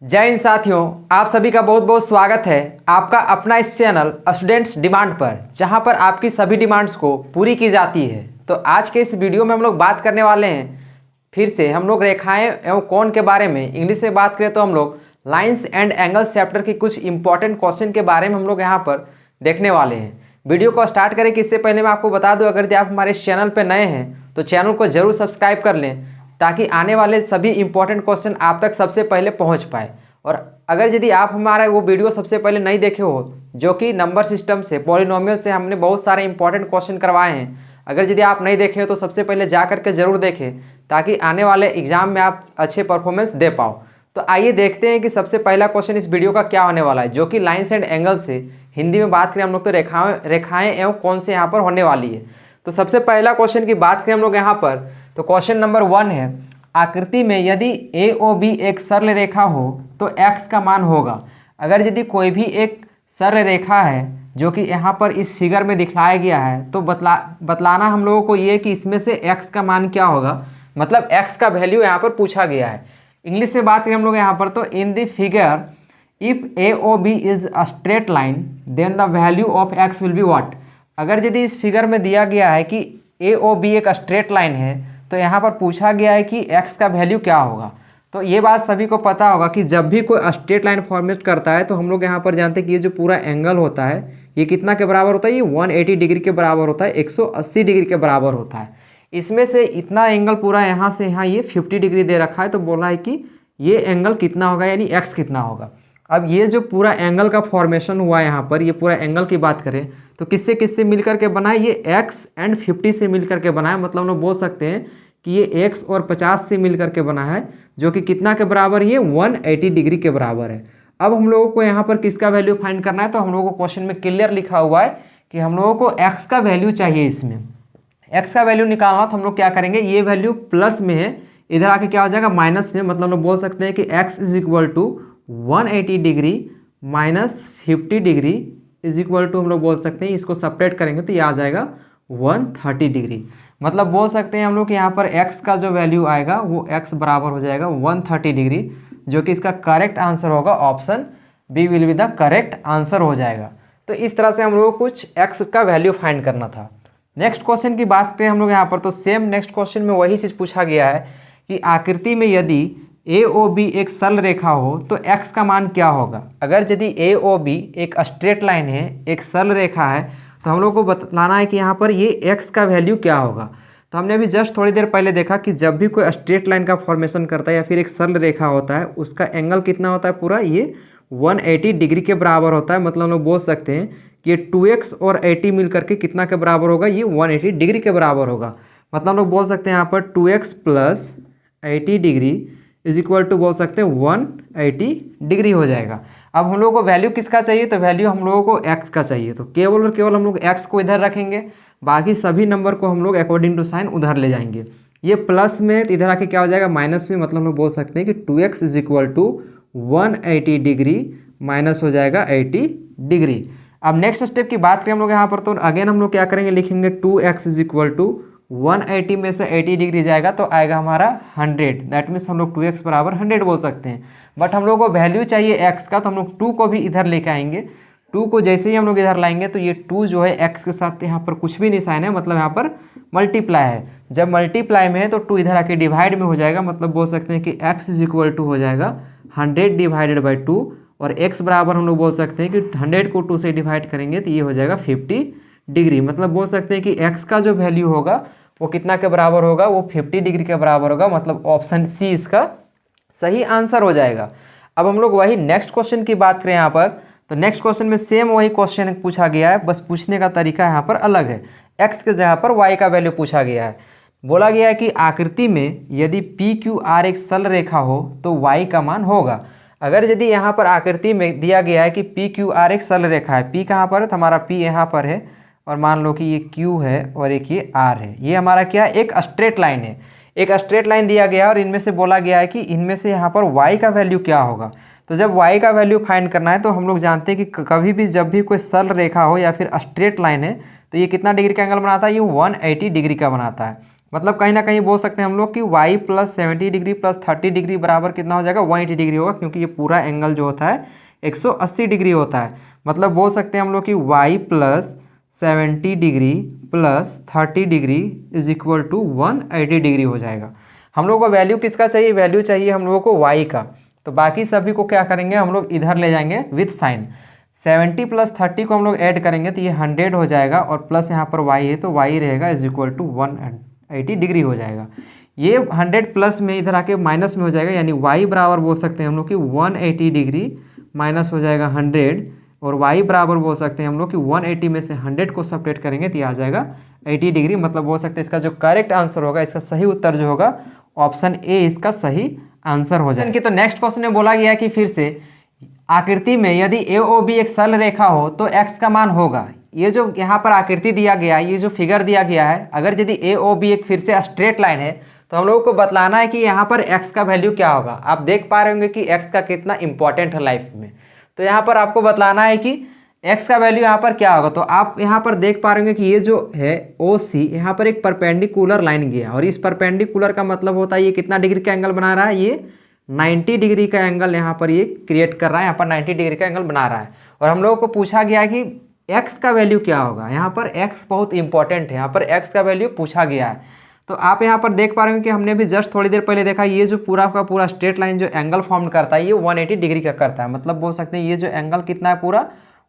जय हिंद साथियों, आप सभी का बहुत बहुत स्वागत है आपका अपना इस चैनल स्टूडेंट्स डिमांड पर, जहां पर आपकी सभी डिमांड्स को पूरी की जाती है। तो आज के इस वीडियो में हम लोग बात करने वाले हैं, फिर से हम लोग रेखाएं एवं कोण के बारे में। इंग्लिश में बात करें तो हम लोग लाइंस एंड एंगल्स चैप्टर की कुछ इंपॉर्टेंट क्वेश्चन के बारे में हम लोग यहाँ पर देखने वाले हैं। वीडियो को स्टार्ट करें कि इससे पहले मैं आपको बता दूँ, अगर आप हमारे इस चैनल पर नए हैं तो चैनल को जरूर सब्सक्राइब कर लें, ताकि आने वाले सभी इंपॉर्टेंट क्वेश्चन आप तक सबसे पहले पहुंच पाए। और अगर यदि आप हमारा वो वीडियो सबसे पहले नहीं देखे हो, जो कि नंबर सिस्टम से, पॉलिनोमियल से हमने बहुत सारे इंपॉर्टेंट क्वेश्चन करवाए हैं, अगर यदि आप नहीं देखे हो तो सबसे पहले जा करके ज़रूर देखें, ताकि आने वाले एग्जाम में आप अच्छे परफॉर्मेंस दे पाओ। तो आइए देखते हैं कि सबसे पहला क्वेश्चन इस वीडियो का क्या होने वाला है, जो कि लाइन्स एंड एंगल से हिंदी में बात करें हम लोग तो रेखाएँ एवं कौन से यहाँ पर होने वाली है। तो सबसे पहला क्वेश्चन की बात करें हम लोग यहाँ पर, तो क्वेश्चन नंबर 1 है, आकृति में यदि ए ओ बी एक सरल रेखा हो तो x का मान होगा। अगर यदि कोई भी एक सरल रेखा है जो कि यहाँ पर इस फिगर में दिखलाया गया है, तो बतलाना हम लोगों को ये कि इसमें से x का मान क्या होगा, मतलब x का वैल्यू यहाँ पर पूछा गया है। इंग्लिश में बात करें हम लोग यहाँ पर, तो in the figure if A O B is a straight line then the value of x will be what. अगर यदि इस फिगर में दिया गया है कि ए ओ बी एक स्ट्रेट लाइन है, तो यहाँ पर पूछा गया है कि x का वैल्यू क्या होगा। तो ये बात सभी को पता होगा कि जब भी कोई स्ट्रेट लाइन फॉर्मेट करता है तो हम लोग यहाँ पर जानते हैं कि ये जो पूरा एंगल होता है ये कितना के बराबर होता है, ये 180 डिग्री के बराबर होता है, 180 डिग्री के बराबर होता है। इसमें से इतना एंगल पूरा यहाँ से यहाँ ये 50 डिग्री दे रखा है, तो बोला है कि ये एंगल कितना होगा, यानी x कितना होगा। अब ये जो पूरा एंगल का फॉर्मेशन हुआ है यहाँ पर, ये पूरा एंगल की बात करें तो किससे किससे मिल करके बना है, ये x एंड 50 से मिल करके बना है। मतलब हम लोग बोल सकते हैं कि ये x और 50 से मिल करके बना है, जो कि कितना के बराबर, ये 180 डिग्री के बराबर है। अब हम लोगों को यहाँ पर किसका वैल्यू फाइंड करना है, तो हम लोगों को क्वेश्चन में क्लियर लिखा हुआ है कि हम लोगों को x का वैल्यू चाहिए। इसमें x का वैल्यू निकालना तो हम लोग क्या करेंगे, ये वैल्यू प्लस में है, इधर आके क्या हो जाएगा माइनस में। मतलब हम लोग बोल सकते हैं कि x is equal to 180 degree minus 50 degree is equal to, हम लोग बोल सकते हैं इसको सेपरेट करेंगे तो ये आ जाएगा 130 डिग्री। मतलब बोल सकते हैं हम लोग कि यहाँ पर x का जो वैल्यू आएगा वो x बराबर हो जाएगा 130 डिग्री, जो कि इसका करेक्ट आंसर होगा option B will be the correct answer हो जाएगा। तो इस तरह से हम लोग को कुछ x का वैल्यू फाइंड करना था। नेक्स्ट क्वेश्चन की बात करें हम लोग यहाँ पर, तो सेम नेक्स्ट क्वेश्चन में वही चीज़ पूछा गया है कि आकृति में यदि ए ओ बी एक सरल रेखा हो तो x का मान क्या होगा। अगर यदि ए ओ बी एक स्ट्रेट लाइन है, एक सरल रेखा है, तो हम लोग को बताना है कि यहाँ पर ये x का वैल्यू क्या होगा। तो हमने अभी जस्ट थोड़ी देर पहले देखा कि जब भी कोई स्ट्रेट लाइन का फॉर्मेशन करता है या फिर एक सरल रेखा होता है, उसका एंगल कितना होता है, पूरा ये 180 डिग्री के बराबर होता है। मतलब हम लोग बोल सकते हैं कि ये 2x और 80 मिल करके कितना के बराबर होगा, ये 180 डिग्री के बराबर होगा। मतलब हम लोग बोल सकते हैं यहाँ पर 2x plus 80 degree is equal to, बोल सकते हैं 180 डिग्री हो जाएगा। अब हम लोगों को वैल्यू किसका चाहिए, तो वैल्यू हम लोगों को x का चाहिए। तो केवल और केवल हम लोग x को इधर रखेंगे, बाकी सभी नंबर को हम लोग अकॉर्डिंग टू साइन उधर ले जाएंगे। ये प्लस में तो इधर आके क्या हो जाएगा माइनस में। मतलब हम लोग बोल सकते हैं कि 2x is equal to 180 degree minus हो जाएगा 80 डिग्री। अब नेक्स्ट स्टेप की बात करें हम लोग यहाँ पर, तो अगेन हम लोग क्या करेंगे, लिखेंगे 2x इज इक्वल टू 180 में से 80 डिग्री जाएगा तो आएगा हमारा 100। दैट मीन्स हम लोग 2x बराबर 100 बोल सकते हैं। बट हम लोग को वैल्यू चाहिए x का, तो हम लोग 2 को भी इधर लेके आएंगे। 2 को जैसे ही हम लोग इधर लाएंगे तो ये 2 जो है x के साथ यहाँ पर कुछ भी नहीं साइन है, मतलब यहाँ पर मल्टीप्लाई है। जब मल्टीप्लाई में है तो 2 इधर आके डिवाइड में हो जाएगा। मतलब बोल सकते हैं कि x इज इक्वल टू हो जाएगा 100 डिवाइडेड बाई 2, और x बराबर हम लोग बोल सकते हैं कि 100 को 2 से डिवाइड करेंगे तो ये हो जाएगा 50 डिग्री। मतलब बोल सकते हैं कि x का जो वैल्यू होगा वो कितना के बराबर होगा, वो 50 डिग्री के बराबर होगा। मतलब ऑप्शन सी इसका सही आंसर हो जाएगा। अब हम लोग वही नेक्स्ट क्वेश्चन की बात करें यहाँ पर, तो नेक्स्ट क्वेश्चन में सेम वही क्वेश्चन पूछा गया है, बस पूछने का तरीका यहाँ पर अलग है। x के जगह पर y का वैल्यू पूछा गया है। बोला गया है कि आकृति में यदि पी क्यू आर एक सरल रेखा हो तो y का मान होगा। अगर यदि यहाँ पर आकृति में दिया गया है कि पी क्यू आर एक सरल रेखा है, p कहाँ पर है, तो हमारा p यहाँ पर है, और मान लो कि ये Q है और एक ये R है। ये हमारा क्या है, एक स्ट्रेट लाइन है। एक स्ट्रेट लाइन दिया गया है और इनमें से बोला गया है कि इनमें से यहाँ पर y का वैल्यू क्या होगा। तो जब y का वैल्यू फाइंड करना है तो हम लोग जानते हैं कि कभी भी जब भी कोई सरल रेखा हो या फिर स्ट्रेट लाइन है तो ये कितना डिग्री का एंगल बनाता है, ये 180 डिग्री का बनाता है। मतलब कहीं ना कहीं बोल सकते हैं हम लोग कि y plus 70 degree plus 30 degree बराबर कितना हो जाएगा 180 डिग्री होगा, क्योंकि ये पूरा एंगल जो होता है 180 डिग्री होता है। मतलब बोल सकते हैं हम लोग कि y plus 70 degree plus 30 degree is equal to 180 degree हो जाएगा। हम लोग को वैल्यू किसका चाहिए, वैल्यू चाहिए हम लोगों को y का। तो बाकी सभी को क्या करेंगे हम लोग इधर ले जाएंगे विथ साइन। 70 प्लस 30 को हम लोग ऐड करेंगे तो ये 100 हो जाएगा, और प्लस यहाँ पर y है तो y रहेगा इज इक्वल टू 180 डिग्री हो जाएगा। ये 100 प्लस में इधर आके माइनस में हो जाएगा, यानी y बराबर बोल सकते हैं हम लोग कि 180 डिग्री माइनस हो जाएगा 100, और y बराबर बोल सकते हैं हम लोग कि 180 में से 100 को सेपरेट करेंगे तो ये आ जाएगा 80 डिग्री। मतलब बोल सकते हैं इसका जो करेक्ट आंसर होगा, इसका सही उत्तर जो होगा ऑप्शन ए इसका सही आंसर हो जाएगा। तो नेक्स्ट क्वेश्चन में बोला गया कि फिर से आकृति में यदि ए ओ बी एक सरल रेखा हो तो x का मान होगा। ये जो यहाँ पर आकृति दिया गया है, ये जो फिगर दिया गया है, अगर यदि ए ओ बी एक फिर से स्ट्रेट लाइन है तो हम लोगों को बतलाना है कि यहाँ पर x का वैल्यू क्या होगा। आप देख पा रहे होंगे कि x का कितना इंपॉर्टेंट है लाइफ में। तो यहाँ पर आपको बतलाना है कि x का वैल्यू यहाँ पर क्या होगा। तो आप यहाँ पर देख पा रहे होंगे कि ये जो है ओ सी, यहाँ पर एक परपेंडिकुलर लाइन गया, और इस परपेंडिकुलर का मतलब होता है ये कितना डिग्री का एंगल बना रहा है, ये 90 डिग्री का एंगल यहाँ पर ये क्रिएट कर रहा है, यहाँ पर 90 डिग्री का एंगल बना रहा है। और हम लोगों को पूछा गया कि x का वैल्यू क्या होगा। यहाँ पर x बहुत इंपॉर्टेंट है, यहाँ पर x का वैल्यू पूछा गया है। तो आप यहाँ पर देख पा रहे हो कि हमने भी जस्ट थोड़ी देर पहले देखा, ये जो पूरा का पूरा स्ट्रेट लाइन जो एंगल फॉर्म करता है ये 180 डिग्री का करता है। मतलब बोल सकते हैं ये जो एंगल कितना है पूरा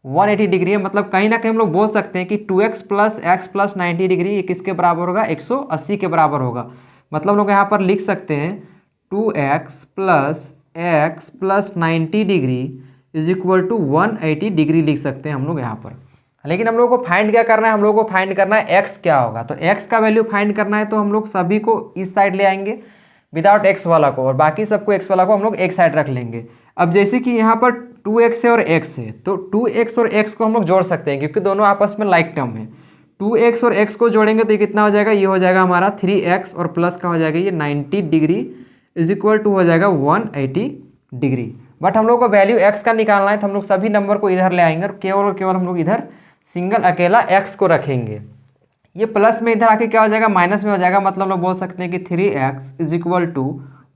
180 डिग्री है। मतलब कहीं ना कहीं हम लोग बोल सकते हैं कि 2x plus x plus 90 degree ये किसके बराबर होगा, 180 के बराबर होगा। मतलब हम लोग यहाँ पर लिख सकते हैं 2x plus x plus 90 degree is equal to 180 degree लिख सकते हैं हम लोग यहाँ पर। लेकिन हम लोग को फाइंड क्या करना है, हम लोग को फाइंड करना है x क्या होगा। तो x का वैल्यू फाइंड करना है तो हम लोग सभी को इस साइड ले आएंगे विदाउट x वाला को, और बाकी सबको x वाला को हम लोग एक साइड रख लेंगे। अब जैसे कि यहाँ पर 2x है और x है, तो 2x और x को हम लोग जोड़ सकते हैं क्योंकि दोनों आपस में लाइक टर्म है। 2x और x को जोड़ेंगे तो ये कितना हो जाएगा, ये हो जाएगा हमारा 3x, और प्लस का हो जाएगा ये 90 डिग्री इज इक्वल टू हो जाएगा 180 डिग्री। बट हम लोग को वैल्यू x का निकालना है तो हम लोग सभी नंबर को इधर ले आएंगे, और केवल हम लोग इधर सिंगल अकेला x को रखेंगे। ये प्लस में इधर आके क्या हो जाएगा, माइनस में हो जाएगा। मतलब हम लोग बोल सकते हैं कि 3x is equal to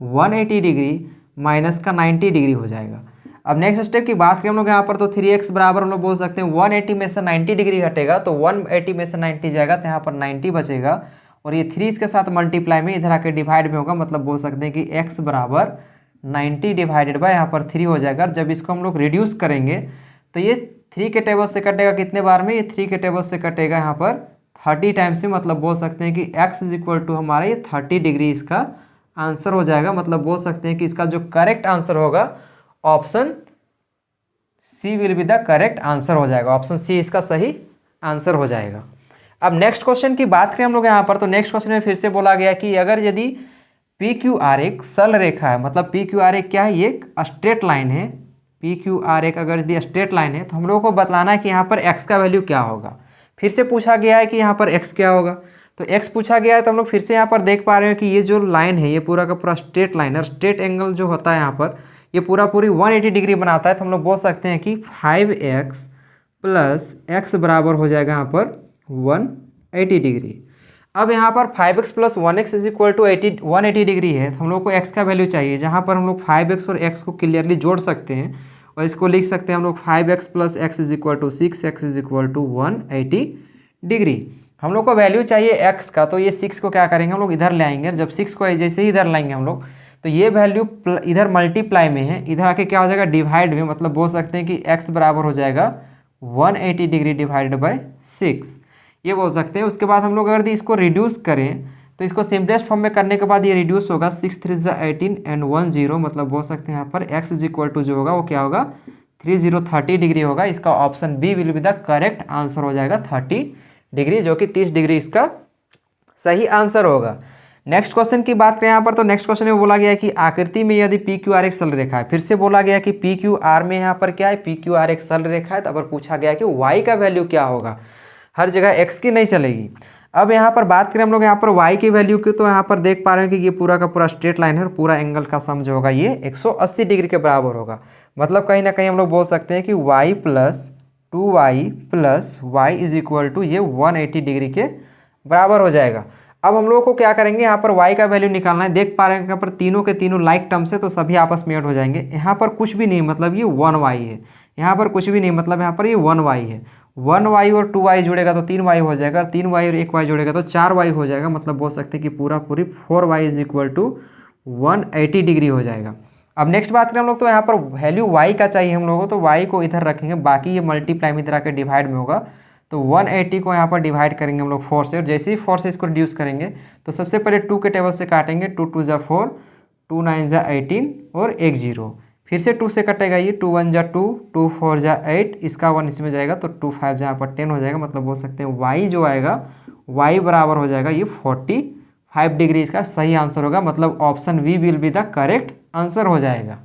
180 degree minus का 90 डिग्री हो जाएगा। अब नेक्स्ट स्टेप की बात करें हम लोग यहाँ पर, तो 3x बराबर हम लोग बोल सकते हैं 180 में से 90 डिग्री घटेगा तो 180 में से 90 जाएगा तो यहाँ पर 90 बचेगा, और ये 3 इसके साथ मल्टीप्लाई में इधर आके डिवाइड में होगा। मतलब बोल सकते हैं कि x बराबर 90 डिवाइडेड बाय यहाँ पर 3 हो जाएगा। जब इसको हम लोग रिड्यूस करेंगे तो ये 3 के टेबल से कटेगा कितने बार में, ये 3 के टेबल से कटेगा यहाँ पर 30 टाइम्स से। मतलब बोल सकते हैं कि x इज इक्वल टू हमारा ये 30 डिग्री इसका आंसर हो जाएगा। मतलब बोल सकते हैं कि इसका जो करेक्ट आंसर होगा option C will be the correct answer हो जाएगा। ऑप्शन सी इसका सही आंसर हो जाएगा। अब नेक्स्ट क्वेश्चन की बात करें हम लोग यहाँ पर, तो नेक्स्ट क्वेश्चन में फिर से बोला गया कि अगर यदि पी क्यू आर एक सरल रेखा है, मतलब पी क्यू आर एक क्या है, ये एक स्ट्रेट लाइन है। पी क्यू आर एक अगर यदि स्ट्रेट लाइन है तो हम लोगों को बतलाना है कि यहाँ पर x का वैल्यू क्या होगा। फिर से पूछा गया है कि यहाँ पर x क्या होगा, तो x पूछा गया है तो हम लोग फिर से यहाँ पर देख पा रहे हैं कि ये जो लाइन है ये पूरा का पूरा स्ट्रेट लाइन है। स्ट्रेट एंगल जो होता है यहाँ पर ये पूरी 180 डिग्री बनाता है। तो हम लोग बोल सकते हैं कि 5x प्लस एक्स बराबर हो जाएगा यहाँ पर 180 डिग्री। अब यहाँ पर 5x plus 1x is equal to 180 degree है, तो हम लोग को x का वैल्यू चाहिए, जहाँ पर हम लोग 5x और x को क्लियरली जोड़ सकते हैं और इसको लिख सकते हैं हम लोग 5x plus x is equal to 6x is equal to 180 degree. हम लोग को वैल्यू चाहिए x का, तो ये 6 को क्या करेंगे हम लोग इधर ले आएंगे। जब 6 को जैसे ही इधर लाएंगे हम लोग तो ये वैल्यू इधर मल्टीप्लाई में है, इधर आके क्या हो जाएगा डिवाइड में। मतलब बोल सकते हैं कि x बराबर हो जाएगा 180 डिग्री डिवाइडेड बाई 6, ये बोल सकते हैं। उसके बाद हम लोग अगर इसको रिड्यूस करें तो इसको सिंपलेस्ट फॉर्म में करने के बाद ये रिड्यूस होगा 6 3 18 एंड 1 0। मतलब बोल सकते हैं यहाँ पर x इज इक्वल टू जो होगा वो क्या होगा 30 डिग्री होगा। इसका option B will be the correct answer हो जाएगा 30 डिग्री, जो कि 30 डिग्री इसका सही आंसर होगा। नेक्स्ट क्वेश्चन की बात करें यहाँ पर, तो नेक्स्ट क्वेश्चन में बोला गया है कि आकृति में यदि पी क्यू आर एक सरल रेखा है। फिर से बोला गया कि पी क्यू आर में यहाँ पर क्या है, पी क्यू आर एक सरल रेखा है। तो अब पूछा गया कि वाई का वैल्यू क्या होगा, हर जगह एक्स की नहीं चलेगी। अब यहाँ पर बात करें हम लोग यहाँ पर वाई की वैल्यू की, तो यहाँ पर देख पा रहे हैं कि ये पूरा का पूरा स्ट्रेट लाइन है और पूरा एंगल का सम जो होगा ये 180 डिग्री के बराबर होगा। मतलब कहीं ना कहीं हम लोग बोल सकते हैं कि y plus 2y plus y is equal to ये 180 डिग्री के बराबर हो जाएगा। अब हम लोगों को क्या करेंगे, यहाँ पर y का वैल्यू निकालना है। देख पा रहे हैं यहाँ पर तीनों के तीनों लाइक टर्म्स है तो सभी आपस में ऐड हो जाएंगे। यहाँ पर कुछ भी नहीं मतलब ये 1y है, यहाँ पर कुछ भी नहीं मतलब यहाँ पर ये 1y है। 1y और 2y जुड़ेगा तो 3y हो जाएगा, 3y और 1y जुड़ेगा तो 4y हो जाएगा। मतलब बोल सकते हैं कि पूरा पूरी 4y is equal to 180 degree हो जाएगा। अब नेक्स्ट बात करें हम लोग, तो यहाँ पर वैल्यू y का चाहिए हम लोगों को, तो y को इधर रखेंगे, बाकी ये मल्टीप्लाई में इधर आके डिवाइड में होगा। तो 180 को यहाँ पर डिवाइड करेंगे हम लोग 4 से, और जैसे ही 4 से इसको रिड्यूस करेंगे तो सबसे पहले 2 के टेबल से काटेंगे। 2 2 ज़ा 4, 2 9 ज़ा 18 और एक 0। फिर से 2 से कटेगा ये, 2 1 ज़ा 2, 2 4 ज़ा 8, इसका 1 इसमें जाएगा तो 2 5 यहाँ पर 10 हो जाएगा। मतलब बोल सकते हैं y जो आएगा y बराबर हो जाएगा ये 45 डिग्री, इसका सही आंसर होगा। मतलब option B will be the correct answer हो जाएगा।